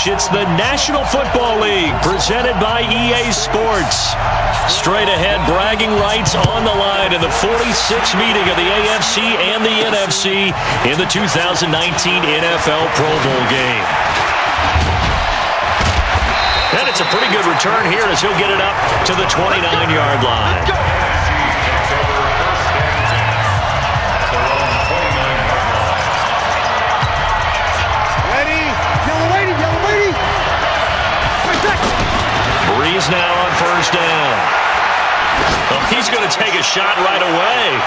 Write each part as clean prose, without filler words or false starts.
match. It's the National Football League presented by EA Sports. Straight ahead, bragging rights on the line in the 46th meeting of the AFC and the NFC in the 2019 NFL Pro Bowl game. And it's a pretty good return here as he'll get it up to the 29-yard line. Breeze now on first down. Oh, he's going to take a shot right away.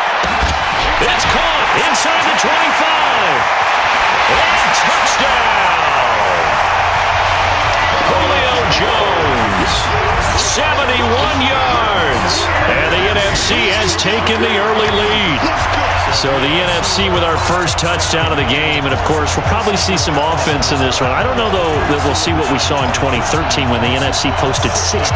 It's caught inside the 25. And touchdown. Julio Jones, 71 yards. And the NFC has taken the early lead. So the NFC with our first touchdown of the game. And, of course, we'll probably see some offense in this one. I don't know, though, that we'll see what we saw in 2013 when the NFC posted 62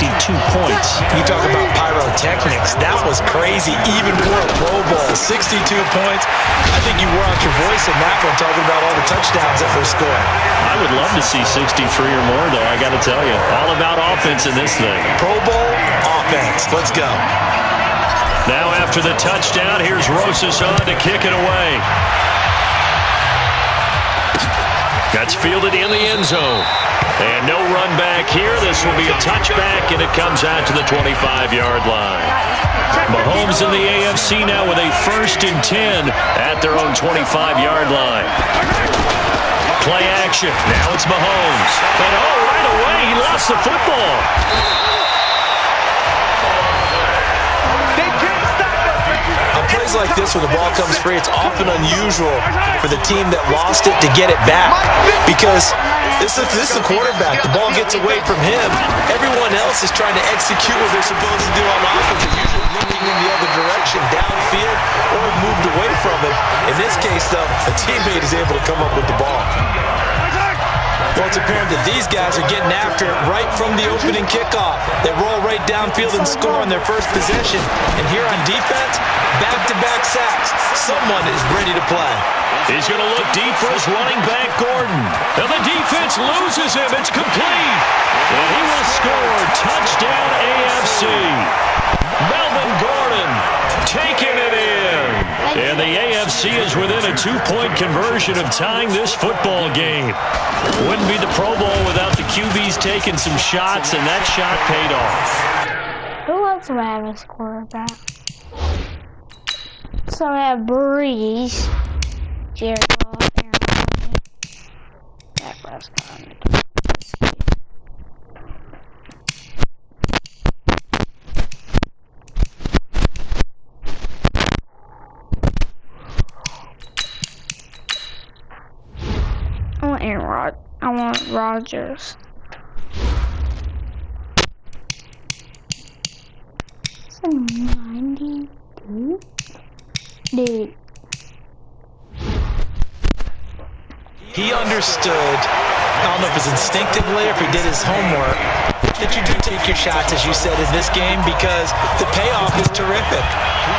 points. You talk about pyrotechnics. That was crazy, even for a Pro Bowl. 62 points. I think you wore out your voice in that one talking about all the touchdowns that were scored. I would love to see 63 or more, though, I got to tell you. All about offense in this thing. Pro Bowl offense. Let's go. Now after the touchdown, here's Rosas on to kick it away. That's fielded in the end zone. And no run back here. This will be a touchback, and it comes out to the 25-yard line. Mahomes in the AFC now with a 1st and 10 at their own 25-yard line. Play action. Now it's Mahomes. And right away, he lost the football. Plays like this when the ball comes free, it's often unusual for the team that lost it to get it back because this is the quarterback. The ball gets away from him. Everyone else is trying to execute what they're supposed to do on offense. They're usually looking in the other direction, downfield, or moved away from it. In this case, though, a teammate is able to come up with the ball. Well, it's apparent that these guys are getting after it right from the opening kickoff. They roll right downfield and score on their first possession. And here on defense, back-to-back sacks. Someone is ready to play. He's going to look deep for his running back, Gordon. And the defense loses him. It's complete. And he will score. Touchdown, AFC. Melvin Gordon taking it in. And the AFC is within a 2-point conversion of tying this football game. Wouldn't be the Pro Bowl without the QBs taking some shots, and that shot paid off. Who else do I have as quarterback? So I have Breeze, Jared Goff, Aaron Rodgers, Dak Prescott. I want Rodgers. It's a 92? Dude. He understood, I don't know if it's instinctively or if he did his homework, that you do take your shots, as you said, in this game because the payoff is terrific.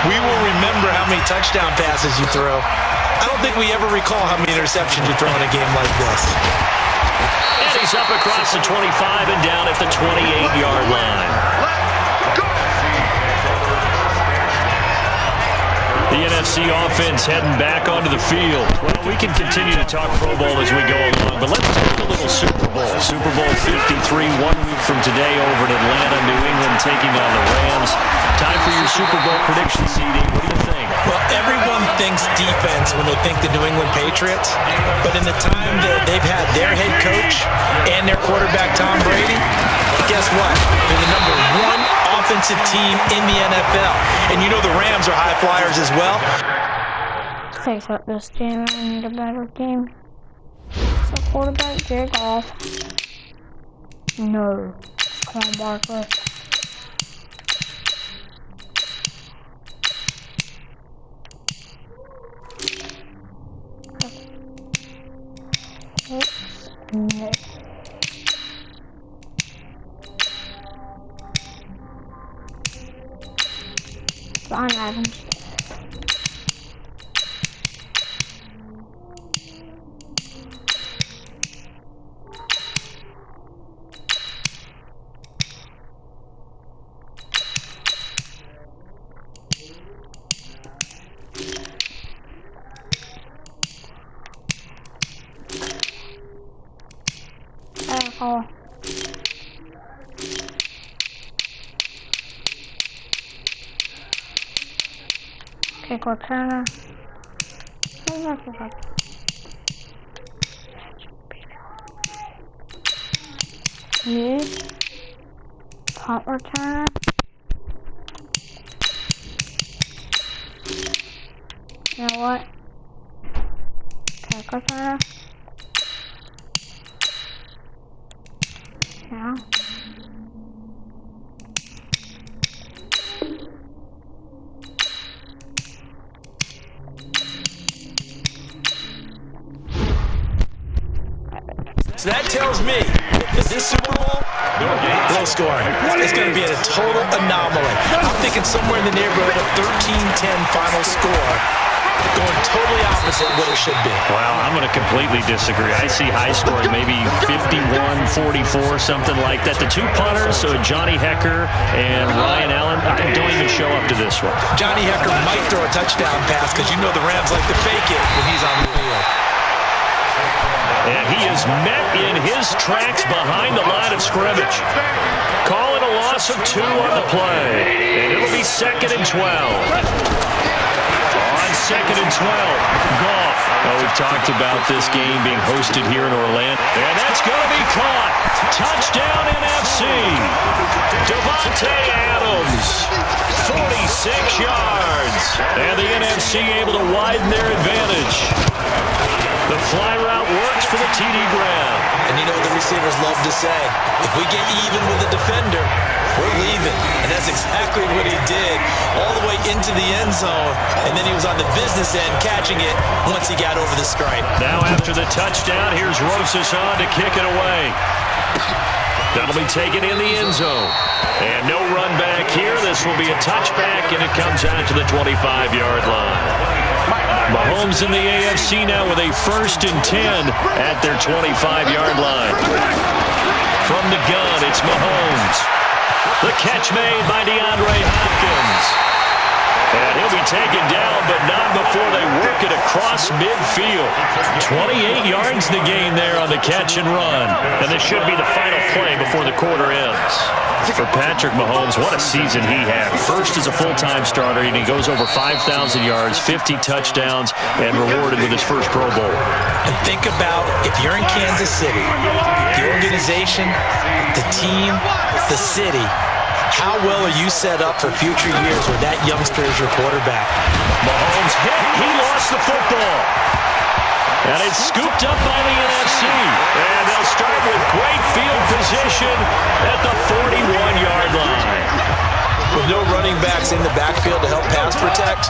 We will remember how many touchdown passes you throw. I don't think we ever recall how many interceptions you throw in a game like this. And he's up across the 25 and down at the 28-yard line. The NFC offense heading back onto the field. Well, we can continue to talk Pro Bowl as we go along, but let's talk a little Super Bowl. Super Bowl 53, 1 week from today over in Atlanta, New England taking on the Rams. Time for your Super Bowl prediction, CD. What do you think? Well, everyone thinks defense when they think the New England Patriots, but in the time that they've had their head coach and their quarterback, Tom Brady, guess what? They're the #1 offensive team in the NFL. And you know the Rams are high flyers as well. Fix up this team. I need a better team. So quarterback, Jared Goff. No. Come on, Barkley. No. Ron Adams. Oh. Kick returner. Use punt returner. You know what? Kick returner. Yeah. So that tells me that this Super Bowl, low scoring. It's going to be a total anomaly. I'm thinking somewhere in the neighborhood of 13-10 final score, going totally opposite what it should be. Well, I'm going to completely disagree. I see high scoring, maybe 51-44, something like that. The two punters, Johnny Hecker and Ryan Allen, don't even show up to this one. Johnny Hecker might throw a touchdown pass because you know the Rams like to fake it when he's on the field. And he is met in his tracks behind the line of scrimmage. Call it a loss of 2 on the play. And it'll be 2nd and 12. On 2nd and 12, Goff. Oh, we've talked about this game being hosted here in Orlando. And that's going to be caught. Touchdown NFC. Devontae Adams. 46 yards. And the NFC able to widen their advantage. The fly route works for the TD Graham. And you know the receivers love to say, if we get even with the defender, we're leaving. And that's exactly what he did, all the way into the end zone. And then he was on the business end catching it once he got over the stripe. Now after the touchdown, here's Rosas on to kick it away. That'll be taken in the end zone. And no run back here. This will be a touchback, and it comes out to the 25-yard line. Mahomes in the AFC now with a 1st and 10 at their 25-yard line. From the gun, it's Mahomes. The catch made by DeAndre Hopkins. And he'll be taken down, but not before they work it across midfield. 28 yards in the game there on the catch and run. And this should be the final play before the quarter ends. For Patrick Mahomes, what a season he had. First as a full-time starter, and he goes over 5,000 yards, 50 touchdowns, and rewarded with his first Pro Bowl. And think about if you're in Kansas City, the organization, the team, the city, how well are you set up for future years with that youngster as your quarterback? Mahomes hit. He lost the football. And it's scooped up by the NFC. And they'll start with great field position at the 41-yard line. With no running backs in the backfield to help pass protect,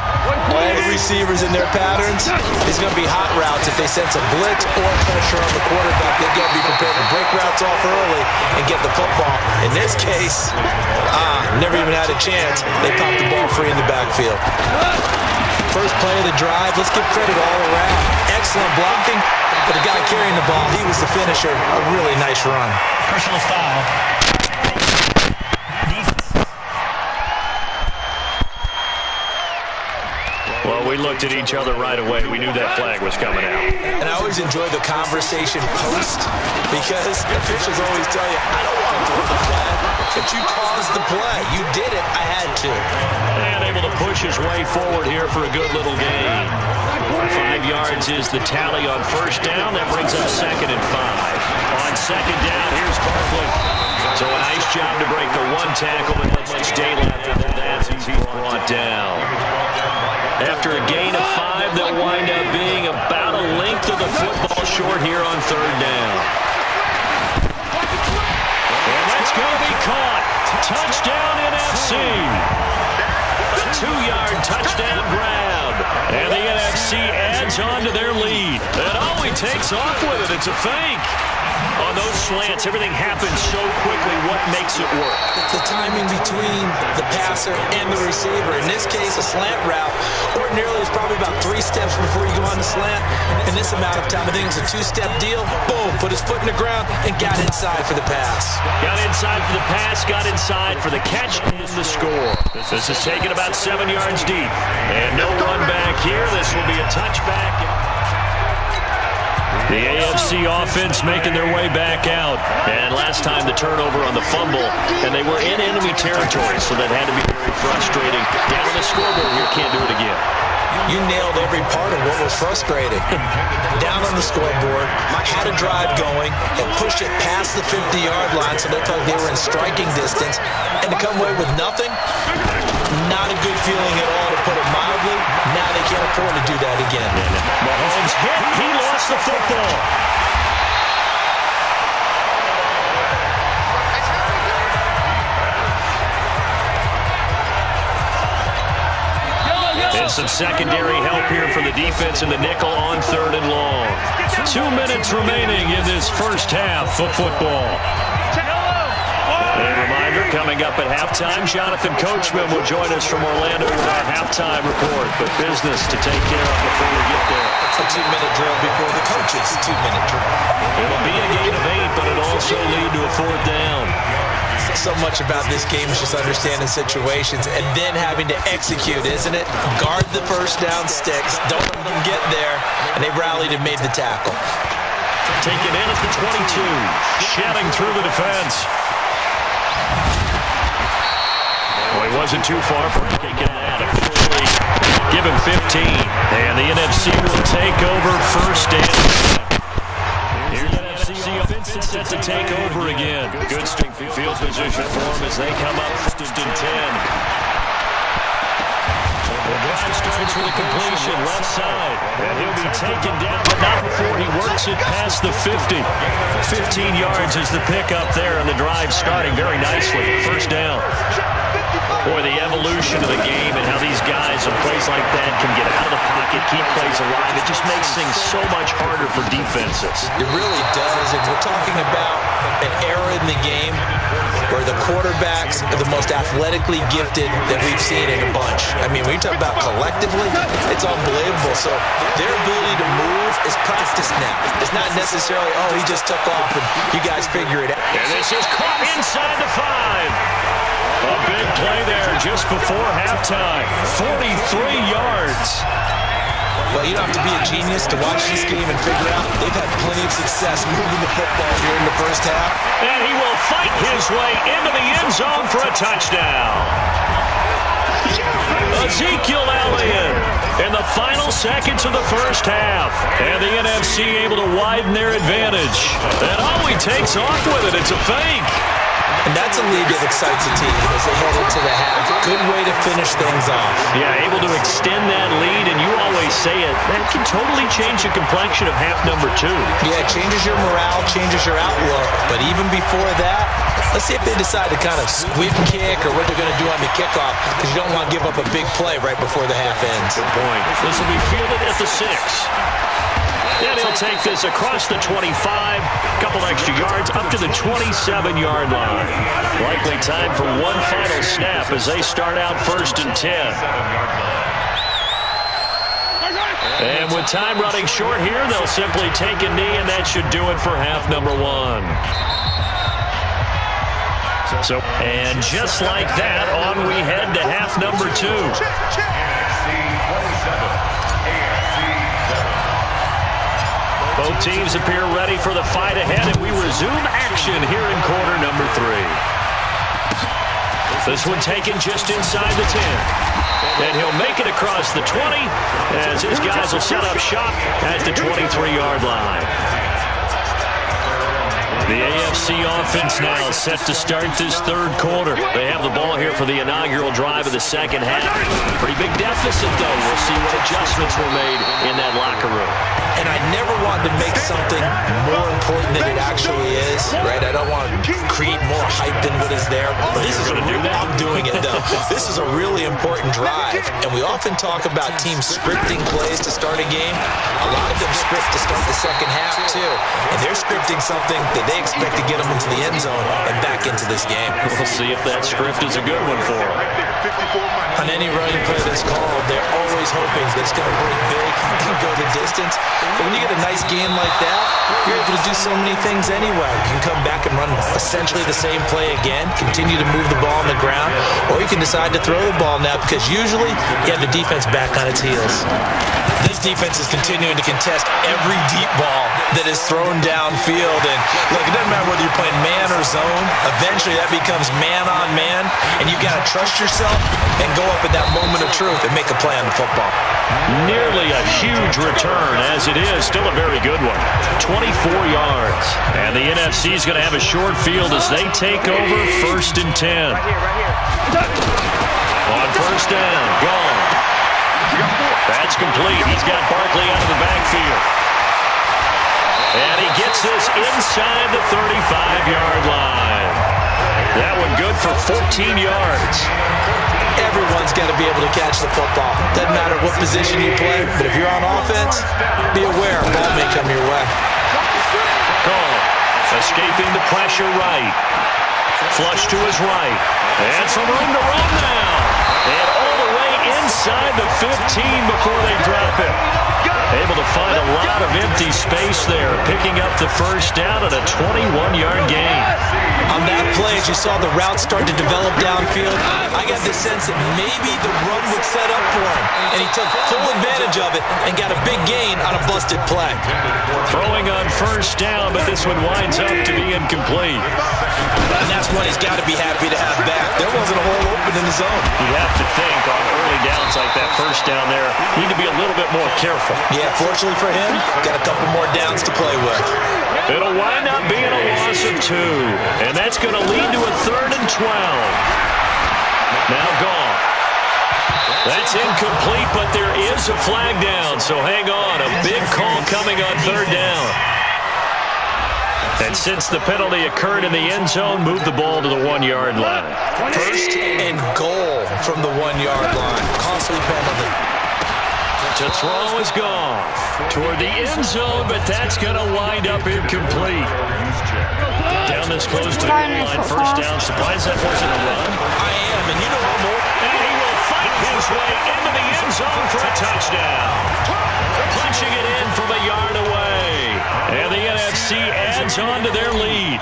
all the receivers in their patterns, it's going to be hot routes. If they sense a blitz or pressure on the quarterback, they've got to be prepared to break routes off early and get the football. In this case, never even had a chance. They popped the ball free in the backfield. First play of the drive, let's give credit all around. Excellent blocking, but the guy carrying the ball, he was the finisher. A really nice run. Personal foul. Well, we looked at each other right away. We knew that flag was coming out. And I always enjoy the conversation post because officials always tell you, I don't want to throw the flag, but you caused the play. You did it. I had to. And able to push his way forward here for a good little gain. 5 yards is the tally on first down. That brings up 2nd and 5. On second down, here's Barkley. So a nice job to break the one tackle, but not much daylight after that as he's brought down. After a gain of 5, they'll wind up being about a length of the football short here on third down. And that's going to be caught. Touchdown NFC. A 2-yard touchdown grab. And the NFC adds on to their lead. And he takes off with it. It's a fake. On those slants, everything happens so quickly. What makes it work? The timing between the passer and the receiver. In this case, a slant route ordinarily is probably about 3 steps before you go on the slant. In this amount of time, I think it was a 2-step deal. Boom, put his foot in the ground and got inside for the pass. Got inside for the pass, got inside for the catch, and the score. This is taken about 7 yards deep. And no run back here. This will be a touchback. The AFC offense making their way back out. And last time the turnover on the fumble, and they were in enemy territory, so that had to be very frustrating. Down on the scoreboard here, can't do it again. You nailed every part of what was frustrating. Down on the scoreboard, had a drive going, and pushed it past the 50-yard line so they felt they were in striking distance. And to come away with nothing, not a good feeling at all, to put it mildly. Now they can't afford to do that again. Mahomes hit. He lost the football. And some secondary help here for the defense in the nickel on 3rd and long. 2 minutes remaining in this first half of football. A reminder, coming up at halftime, Jonathan Coachman will join us from Orlando with our halftime report. But business to take care of before we get there. It's a 2-minute drill before the coach's 2-minute drill. It'll be a gain of 8, but it'll also lead to a 4th down. So much about this game is just understanding situations and then having to execute, isn't it? Guard the first down sticks, don't let them get there, and they rallied and made the tackle. Taken in at the 22, shedding through the defense. Well, he wasn't too far from taking that. Give him 15, and the NFC will take over first down. Here's the NFC offense set to take over again. Good field position for them as they come up 1st and 10. The drive starts with a completion left side. And he'll be taken down, but not before he works it past the 50. 15 yards is the pickup there, and the drive starting very nicely. First down. Boy, the evolution of the game and how these guys in plays like that can get out of the pocket, keep plays alive, it just makes things so much harder for defenses. It really does, and we're talking about an era in the game where the quarterbacks are the most athletically gifted that we've seen in a bunch. I mean, when you talk about collectively, it's unbelievable. So their ability to move is practiced now. It's not necessarily, oh, he just took off and you guys figure it out. And this is caught inside the 5. A big play there just before halftime. 43 yards. Well, you don't have to be a genius to watch this game and figure out they've had plenty of success moving the football here in the first half. And he will fight his way into the end zone for a touchdown. Ezekiel Elliott in the final seconds of the first half. And the NFC able to widen their advantage. And all he takes off with it, it's a fake. And that's a lead that excites a team as they head into the half. Good way to finish things off. Yeah, able to extend that lead, and you always say it, that can totally change the complexion of half number 2. Yeah, it changes your morale, changes your outlook. But even before that, let's see if they decide to kind of squib kick or what they're going to do on the kickoff, because you don't want to give up a big play right before the half ends. Good point. This will be fielded at the 6. And he'll take this across the 25, couple extra yards, up to the 27-yard line. Likely time for one final snap as they start out 1st and 10. And with time running short here, they'll simply take a knee, and that should do it for half number 1. And just like that, on we head to half number 2. Both teams appear ready for the fight ahead, and we resume action here in quarter number 3. This one taken just inside the 10. And he'll make it across the 20 as his guys will set up shop at the 23-yard line. The AFC offense now set to start this 3rd quarter. They have the ball here for the inaugural drive of the second half. Pretty big deficit, though. We'll see what adjustments were made in that locker room. And I never want to make something more important than it actually is, right? I don't want to create more hype than what is there. But this is I'm doing it, though. This is a really important drive. And we often talk about teams scripting plays to start a game. A lot of them script to start the second half, too. And they're scripting something that they expect to get them into the end zone and back into this game. We'll see if that script is a good one for them. On any running play that's called, they're always hoping that it's going to break big and go the distance. But when you get a nice game like that, you're able to do so many things anyway. You can come back and run essentially the same play again, continue to move the ball on the ground, or you can decide to throw the ball now because usually you have the defense back on its heels. This defense is continuing to contest every deep ball that is thrown downfield. And look, it doesn't matter whether you're playing man or zone. Eventually, that becomes man on man, and you got to trust yourself and go up at that moment of truth and make a play on the football. Nearly a huge return as it is. Still a very good one. 24 yards. And the NFC is going to have a short field as they take over 1st and 10. On 1st down, gone. That's complete. He's got Barkley out of the backfield. And he gets this inside the 35-yard line. That one good for 14 yards. Everyone's got to be able to catch the football. Doesn't matter what position you play, but if you're on offense, be aware a ball may come your way. Call. Escaping the pressure right. Flush to his right. And some room to run now. And all the way inside the 15 before they drop it. Able to find a lot of empty space there, picking up the 1st down at a 21-yard gain. On that play, as you saw the route start to develop downfield, I got the sense that maybe the run would set up for him, and he took full advantage of it and got a big gain on a busted play. Throwing on 1st down, but this one winds up to be incomplete. And that's one he's got to be happy to have back. There wasn't a hole open in the zone. You'd have to think on early downs like that 1st down there, need to be a little bit more careful. Yeah, fortunately for him, got a couple more downs to play with. It'll wind up being a loss of 2, and that's going to lead to a 3rd and 12. Now gone. That's incomplete, but there is a flag down, so hang on. A big call coming on 3rd down. And since the penalty occurred in the end zone, move the ball to the 1-yard line. 1st and goal from the 1-yard line. Costly penalty. To throw is gone toward the end zone, but that's going to wind up incomplete. Down this close to the goal line, 1st down. Surprised that wasn't a run. I am, and you know I'm more. And he will fight his way into the end zone for a touchdown. Punching it in from a yard away. And the NFC adds on to their lead.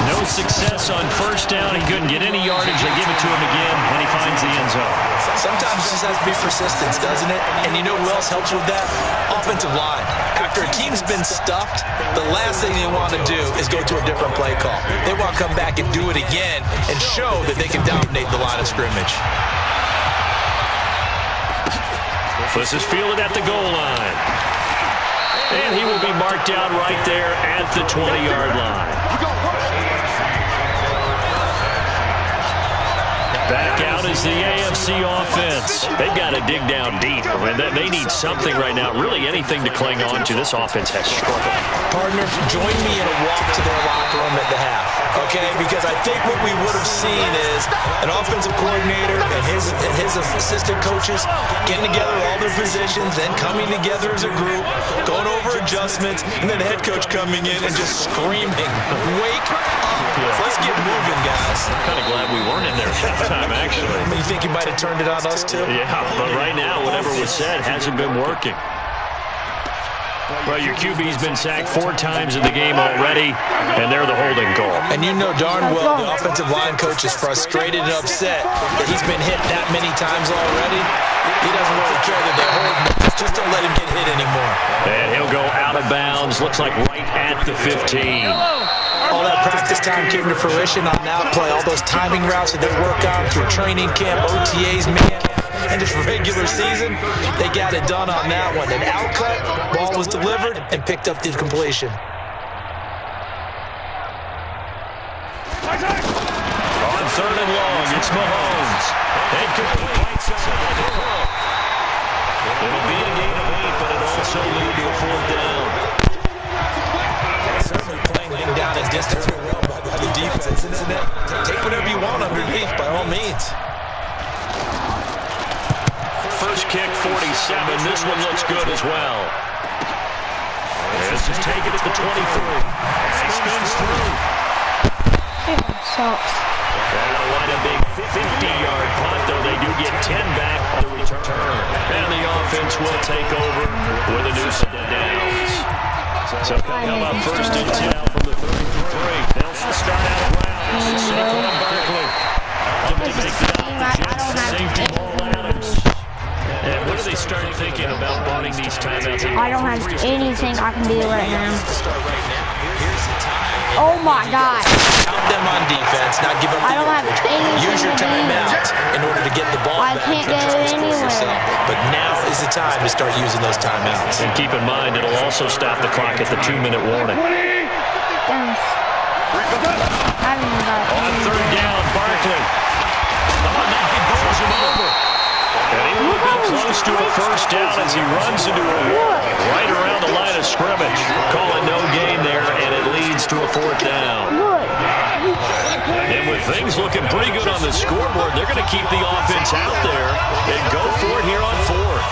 No success on 1st down. He couldn't get any yardage. They give it to him again, and he finds the end zone. Sometimes it just has to be persistence, doesn't it? And you know who else helps with that? Offensive line. After a team's been stuffed, the last thing they want to do is go to a different play call. They want to come back and do it again and show that they can dominate the line of scrimmage. This is fielded at the goal line. And he will be marked down right there at the 20-yard line. Back out is the AFC offense. They've got to dig down deep. I mean, they need something right now, really anything to cling on to. This offense has struggled. Partner, join me in a walk to their locker room at the half, okay? Because I think what we would have seen is an offensive coordinator and his assistant coaches getting together all their positions, then coming together as a group, going over adjustments, and then the head coach coming in and just screaming, "Wake up! Let's get moving, guys." I'm kind of glad we weren't in there sometime, actually. I mean, you think he might have turned it on us, too? Yeah, but right now, whatever was said hasn't been working. Well, your QB's been sacked 4 times in the game already, and they're the holding call. And you know darn well the offensive line coach is frustrated and upset that he's been hit that many times already. He doesn't really care that they're holding him. Just don't let him get hit anymore. And he'll go out of bounds, looks like right at the 15. All that practice time came to fruition on that play. All those timing routes that they work on through training camp, OTAs, and just regular season, they got it done on that one. An outcut, ball was delivered, and picked up the completion. On 3rd and long, it's Mahomes. It'll be a gain of 8, but it'll also lead to a 4th down. Certainly playing down a distance by the defense, isn't it? Take whatever you want underneath, by all means. First kick, 47. This one looks good as well. This is taken at the 23. He spins through. That'll wind up being 50-yard punt, though they do get 10 back on the return. And the offense will take over with a new set of downs. So how about 1st and 10 from the 33? They'll start out of rounds. Saquon Barkley. To make the out, the Jets safety ball Adams. I don't have anything I can do right now. Oh my God. Count them on defense, not give them the I don't have anything. Use your timeout in order to get the ball I back. can't get it anywhere. But now is the time to start using those timeouts. And keep in mind, it'll also stop the clock at the 2-minute warning. Damn. I haven't even got On third down, Barkley. Now he bowls him over. And he will be close to a first down as he runs into a wall right around the line of scrimmage. Calling no gain there, and it leads to a fourth down. And with things looking pretty good on the scoreboard, they're going to keep the offense out there and go for it here on fourth.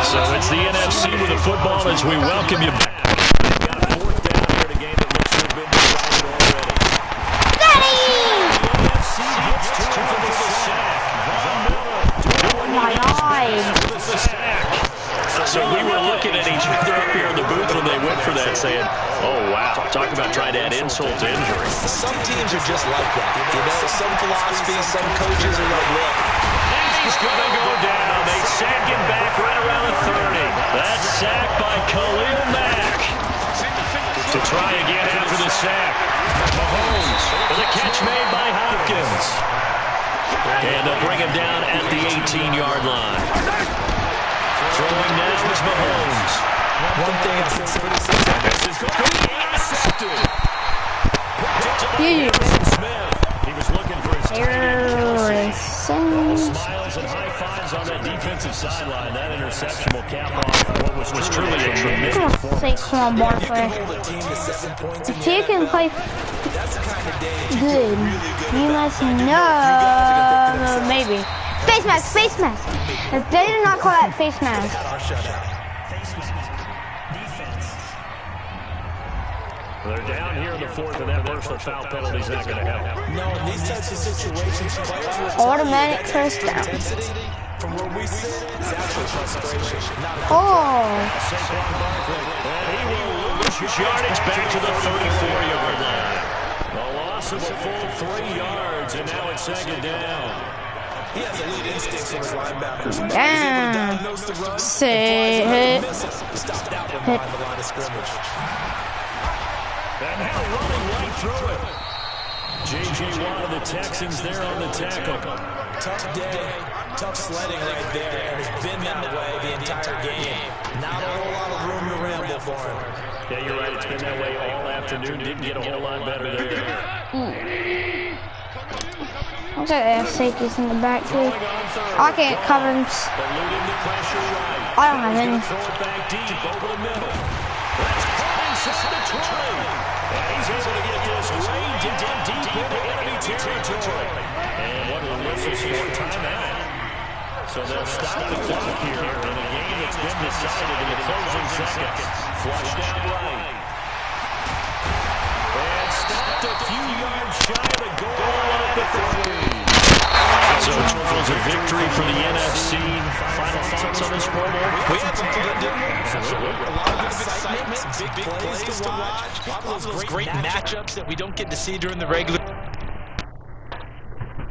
So it's the NFC with the football as we welcome you back. So we were looking at each other up here in the booth when they went for that, saying, oh, wow, talk about trying to add insult to injury. Some teams are just like that. You know, some philosophies, some coaches are like, look. He's going to go down. They sack him back right around the 30. That sack by Khalil Mack. To try again after the sack. Mahomes with a catch made by Hopkins. And they'll bring him down at the 18-yard line. Throwing now is Mahomes. One thing I can say is this is going to be intercepted. He was looking for his smiles and high fives on that defensive sideline. That interception will cap off what was truly a tremendous performance. Come on, Barkley. If he can play good, you must know. Maybe. Face mask, face mask. If they did not call that face mask. They're down here in the fourth, and that personal foul penalty is not going to help. No, in these types of situations, players will Automatic first down. from where we sit, it's actually frustration. Oh. And he will lose yardage back to the 34-yard line. A loss of a full 3 yards, and now it's second down. He has elite instincts from his linebackers. Damn. Say hit. Stopped out behind the line of scrimmage. And now running right through it. J.J. Watt of the Texans there on the tackle. Tough day, tough sledding right there, and it's been that way the entire game. Not a whole lot of room to ramble for him. Yeah, you're right. It's been that way all afternoon. Didn't get a whole lot better there. Looks like they have safeties in the back too. I can't cover them. I don't have any. He's able to get this way down deep into enemy territory. And what a whistle for timeout. So they'll stop the clock here in a game that's been decided in the closing seconds. Flushed out right. And stopped a few yards shy of the goal at the 3. So Charles, a victory for the NFC. Final thoughts on this Pro Bowl? We had some good dinners. A lot of excitement, big plays to watch. A lot of those great matchups that we don't get to see during the regular